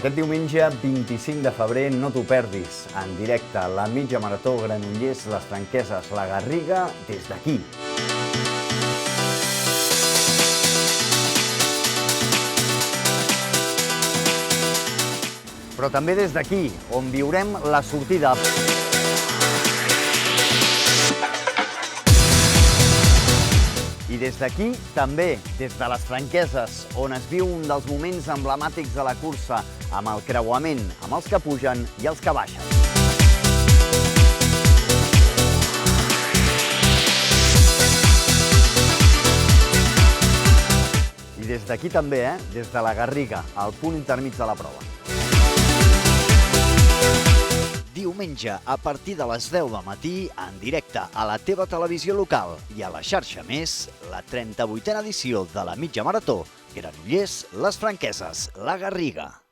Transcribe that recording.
Aquest diumenge 25 de febrer no t'ho perdis. En directe, la mitja marató Granollers, les Franqueses, la Garriga, des d'aquí. Però també des d'aquí, on viurem la sortida. I des d'aquí, també, des de les Franqueses, on es viu un dels moments emblemàtics de la cursa, amb el creuament, amb els que pugen i els que baixen. I des d'aquí també, des de la Garriga, al punt intermig de la prova. Diumenge, a partir de les 10 del matí, en directe a la teva televisió local i a la xarxa Més, la 38a edició de la mitja marató Granollers, les Franqueses, la Garriga.